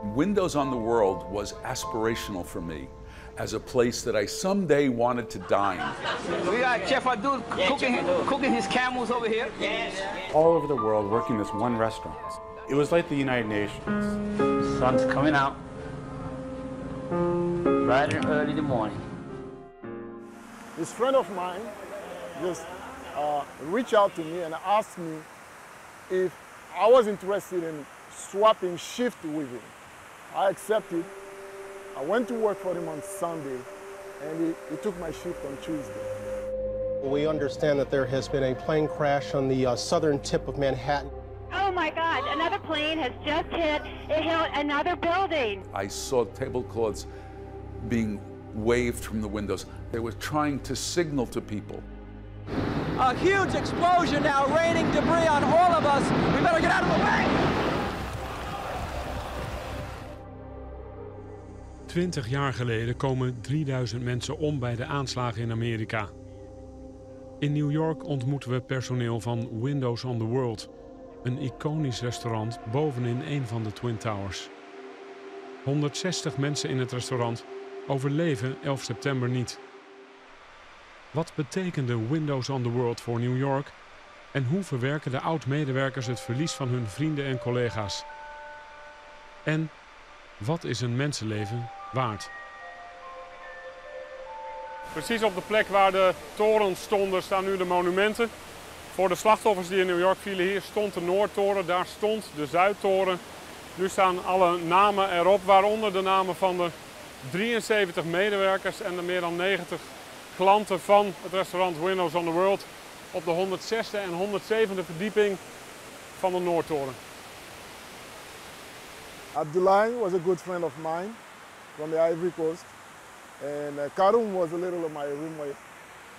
Windows on the World was aspirational for me as a place that I someday wanted to dine. We got Chef Abdul cooking his camels over here. All over the world working this one restaurant. It was like the United Nations. Sun's coming out bright and early in the morning. This friend of mine just reached out to me and asked me if I was interested in swapping shift with him. I accepted. I went to work for him on Sunday, and he took my shift on Tuesday. We understand that there has been a plane crash on the southern tip of Manhattan. Oh my God, another plane has just hit another building. I saw tablecloths being waved from the windows. They were trying to signal to people. A huge explosion now, raining debris on all of us. We better get out of the way! 20 jaar geleden komen 3000 mensen om bij de aanslagen in Amerika. In New York ontmoeten we personeel van Windows on the World, een iconisch restaurant bovenin een van de Twin Towers. 160 mensen in het restaurant overleven 11 september niet. Wat betekende Windows on the World voor New York en hoe verwerken de oud-medewerkers het verlies van hun vrienden en collega's? En wat is een mensenleven waard? Precies op de plek waar de torens stonden staan nu de monumenten. Voor de slachtoffers die in New York vielen, hier stond de Noordtoren, daar stond de Zuidtoren. Nu staan alle namen erop, waaronder de namen van de 73 medewerkers en de meer dan 90 klanten van het restaurant Windows on the World op de 106e en 107e verdieping van de Noordtoren. Abdullahi was a good friend of mine from the Ivory Coast, and Karum was a little of my roommate.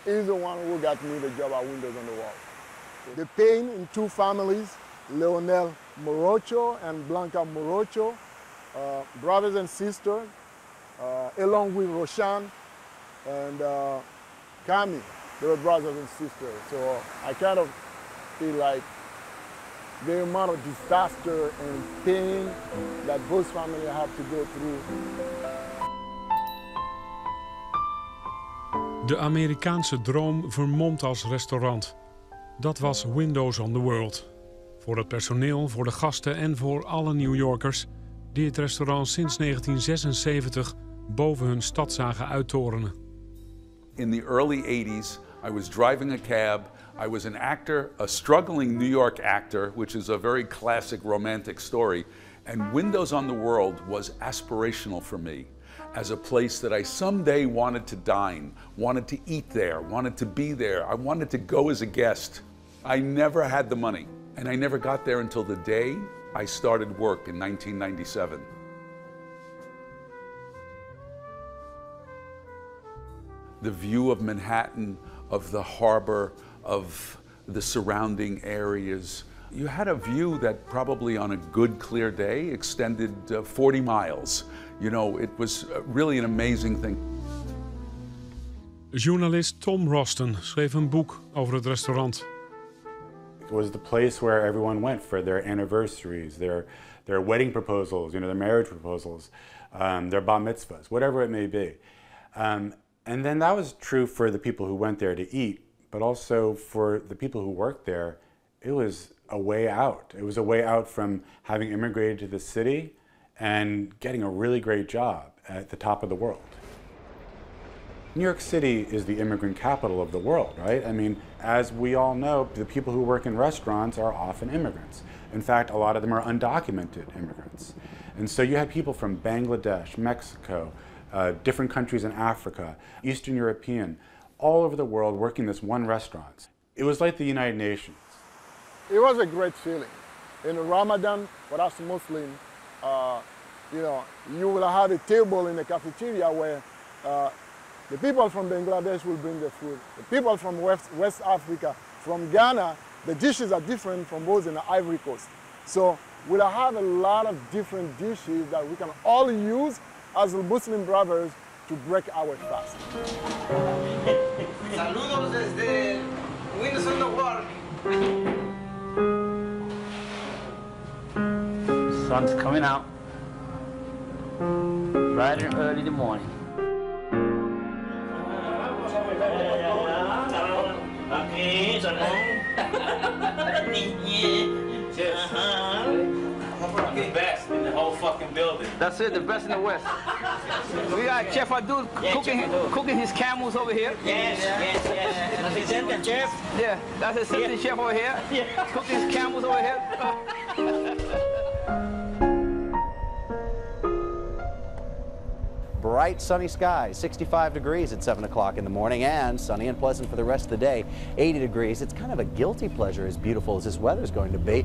He's the one who got me the job at Windows on the Wall. The pain in two families, Leonel Morocho and Blanca Morocho, brothers and sisters, along with Roshan and Kami, they were brothers and sisters. So I kind of feel like the amount of disaster and pain that both families have to go through. De Amerikaanse droom vermomd als restaurant. Dat was Windows on the World. Voor het personeel, voor de gasten en voor alle New Yorkers die het restaurant sinds 1976 boven hun stad zagen uittorenen. In the early 80s, I was driving a cab. I was an actor, a struggling New York actor, which is a very classic romantic story. And Windows on the World was aspirational for me as a place that I someday wanted to dine, wanted to eat there, wanted to be there. I wanted to go as a guest. I never had the money, and I never got there until the day I started work in 1997. The view of Manhattan, of the harbor, of the surrounding areas. You had a view that probably on a good clear day extended 40 miles. You know, it was really an amazing thing. Journalist Tom Roston schreef een boek over het restaurant. It was the place where everyone went for their anniversaries, their wedding proposals, their marriage proposals, their bar mitzvahs, whatever it may be. And then that was true for the people who went there to eat, but also for the people who worked there, it was a way out. It was a way out from having immigrated to the city and getting a really great job at the top of the world. New York City is the immigrant capital of the world, right? I mean, as we all know, the people who work in restaurants are often immigrants. In fact, a lot of them are undocumented immigrants. And so you had people from Bangladesh, Mexico, different countries in Africa, Eastern European, all over the world working this one restaurant. It was like the United Nations. It was a great feeling. In Ramadan, for us Muslims, you will have a table in the cafeteria where the people from Bangladesh will bring the food. The people from West Africa, from Ghana, the dishes are different from those in the Ivory Coast. So we'll have a lot of different dishes that we can all use as Muslim brothers to break our fast. Saludos desde Windows on the World. Sun's coming out Bright and early in the morning. The best in the whole fucking building. That's it, the best in the West. We got Chef Abdul cooking his camels over here. Yes. Assistant chef. Yeah, that's assistant chef over here. Cooking his camels over here. Bright sunny skies, 65 degrees at 7 o'clock in the morning, and sunny and pleasant for the rest of the day, 80 degrees. It's kind of a guilty pleasure, as beautiful as this weather's going to be.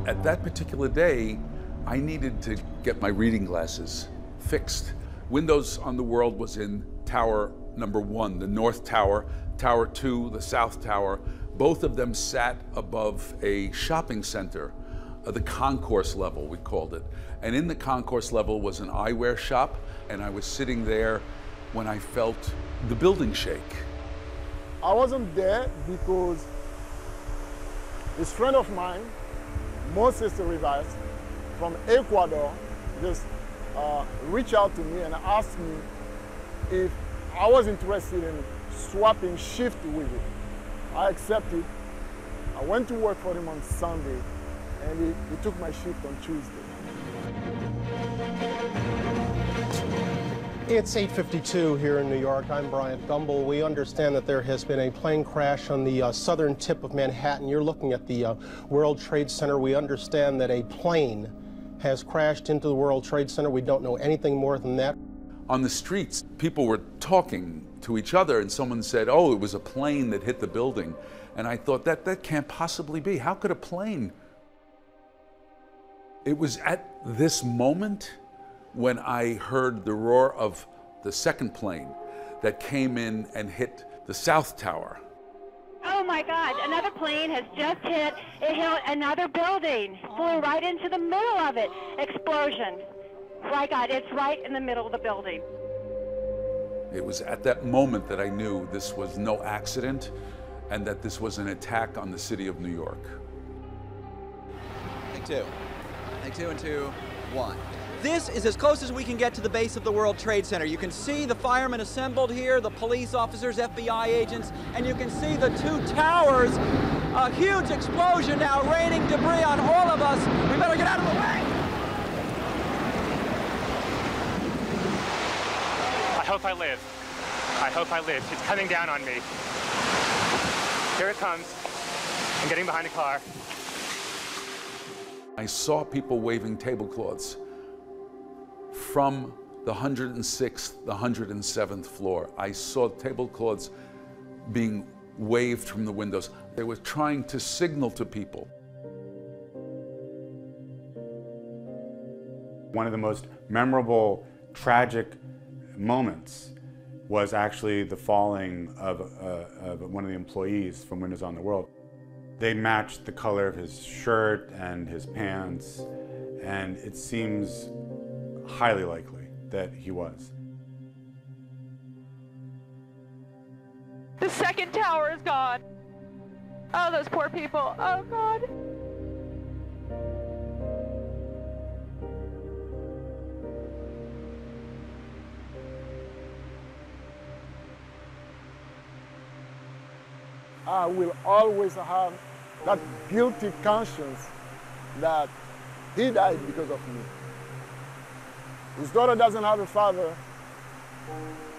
At that particular day, I needed to get my reading glasses fixed. Windows on the World was in tower number 1, the North Tower, Tower 2, the South Tower. Both of them sat above a shopping center, the concourse level, we called it. And in the concourse level was an eyewear shop, and I was sitting there when I felt the building shake. I wasn't there because this friend of mine, Moses Rivas from Ecuador, just reached out to me and asked me if I was interested in swapping shift with him. I accepted. I went to work for him on Sunday, and he took my shift on Tuesday. It's 8:52 here in New York. I'm Bryant Gumbel. We understand that there has been a plane crash on the southern tip of Manhattan. You're looking at the World Trade Center. We understand that a plane has crashed into the World Trade Center. We don't know anything more than that. On the streets, people were talking to each other, and someone said, oh, it was a plane that hit the building. And I thought, that can't possibly be. How could a plane? It was at this moment when I heard the roar of the second plane that came in and hit the South Tower. Oh my God, another plane has just hit. It hit another building, flew right into the middle of it. Explosion. My God, it's right in the middle of the building. It was at that moment that I knew this was no accident and that this was an attack on the city of New York. Take two. Take 2 and 2, 1. This is as close as we can get to the base of the World Trade Center. You can see the firemen assembled here, the police officers, FBI agents, and you can see the two towers. A huge explosion now raining debris on all of us. We better get out of the way. I hope I live. I hope I live. It's coming down on me. Here it comes. I'm getting behind the car. I saw people waving tablecloths from the 106th, the 107th floor. I saw tablecloths being waved from the windows. They were trying to signal to people. One of the most memorable, tragic moments was actually the falling of one of the employees from Windows on the World. They matched the color of his shirt and his pants, and it seems highly likely that he was. The second tower is gone. Oh, those poor people. Oh, God. I will always have that guilty conscience that he died because of me. His daughter doesn't have a father,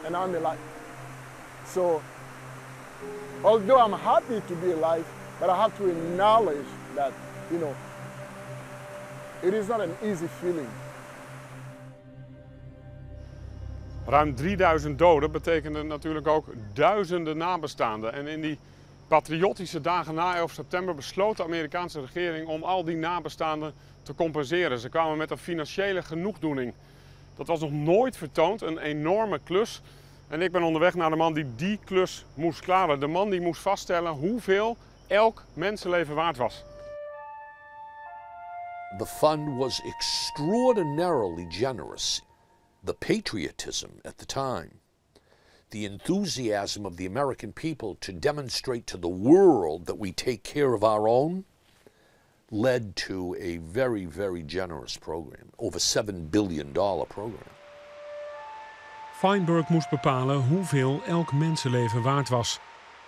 and I'm alive. So, although I'm happy to be alive, but I have to acknowledge that, you know, it is not an easy feeling. Ruim 3000 doden betekende natuurlijk ook duizenden nabestaanden. En in die patriotische dagen na 11 september besloot de Amerikaanse regering om al die nabestaanden te compenseren. Ze kwamen met een financiële genoegdoening. Dat was nog nooit vertoond, een enorme klus. En ik ben onderweg naar de man die die klus moest klaren. De man die moest vaststellen hoeveel elk mensenleven waard was. The fund was extraordinarily generous. The patriotism at the time, the enthusiasm of the American people to demonstrate to the world that we take care of our own, led to a very, very generous program, over $7 billion program. Feinberg moest bepalen hoeveel elk mensenleven waard was.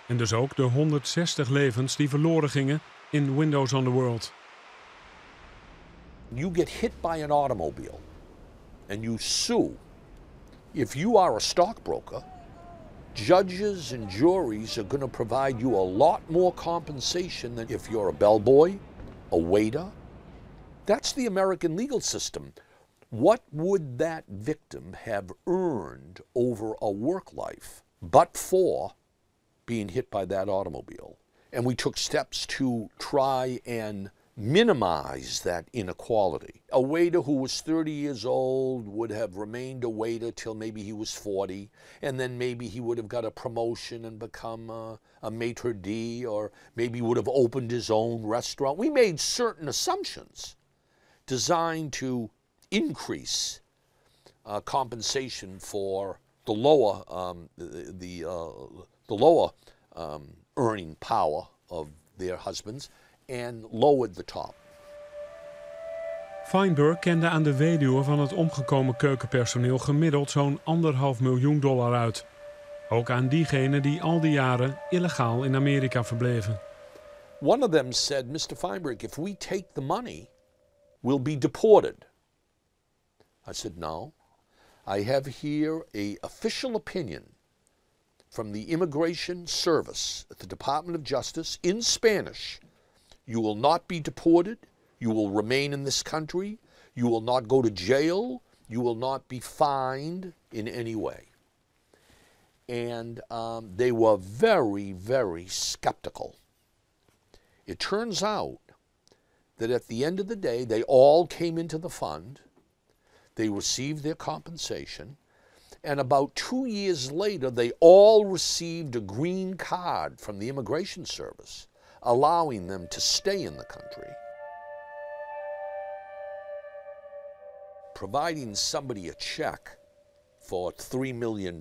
En dus ook de 160 levens die verloren gingen in Windows on the World. You get hit by an automobile and you sue. If you are a stockbroker, judges and juries are going to provide you a lot more compensation than if you're a bellboy, a waiter. That's the American legal system. What would that victim have earned over a work life but for being hit by that automobile? And we took steps to try and minimize that inequality. A waiter who was 30 years old would have remained a waiter till maybe he was 40, and then maybe he would have got a promotion and become a maitre d', or maybe would have opened his own restaurant. We made certain assumptions designed to increase compensation for the lower earning power of their husbands, and lowered the top. Feinberg kende aan de weduwe van het omgekomen keukenpersoneel gemiddeld zo'n $1,5 miljoen uit. Ook aan diegenen die al die jaren illegaal in Amerika verbleven. One of them said, Mr. Feinberg, if we take the money, we'll be deported. I said, no. I have here an official opinion from the Immigration Service at the Department of Justice in Spanish. You will not be deported. You will remain in this country. You will not go to jail. You will not be fined in any way. And they were very, very skeptical. It turns out that at the end of the day, they all came into the fund. They received their compensation. And about 2 years later, they all received a green card from the Immigration Service, allowing them to stay in the country. Providing somebody a check for $3 million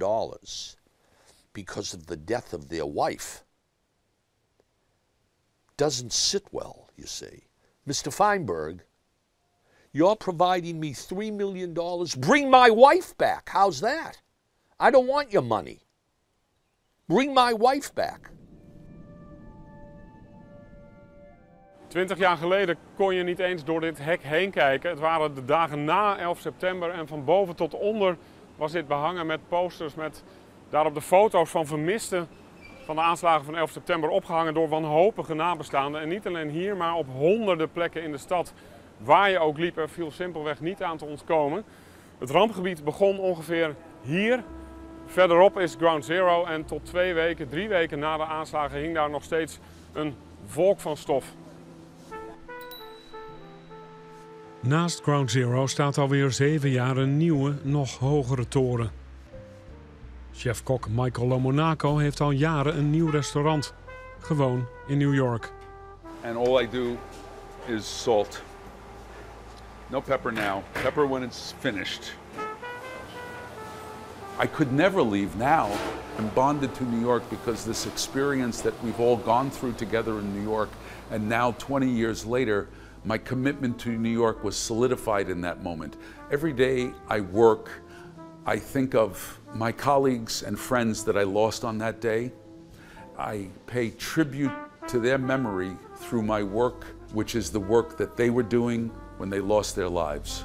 because of the death of their wife doesn't sit well, you see. Mr. Feinberg, you're providing me $3 million. Bring my wife back. How's that? I don't want your money. Bring my wife back. 20 jaar geleden kon je niet eens door dit hek heen kijken. Het waren de dagen na 11 september en van boven tot onder was dit behangen met posters met daarop de foto's van vermisten van de aanslagen van 11 september opgehangen door wanhopige nabestaanden. En niet alleen hier, maar op honderden plekken in de stad. Waar je ook liep, er viel simpelweg niet aan te ontkomen. Het rampgebied begon ongeveer hier. Verderop is Ground Zero en tot 2 weken, 3 weken na de aanslagen hing daar nog steeds een wolk van stof. Naast Ground Zero staat alweer 7 jaar een nieuwe, nog hogere toren. Chef-kok Michael Lomonaco heeft al jaren een nieuw restaurant. Gewoon in New York. And all I do is salt. No pepper now. Pepper when it's finished. I could never leave now. I'm bonded to New York because this experience that we've all gone through together in New York, and now 20 years later, my commitment to New York was solidified in that moment. Every day I work, I think of my colleagues and friends that I lost on that day. I pay tribute to their memory through my work, which is the work that they were doing when they lost their lives.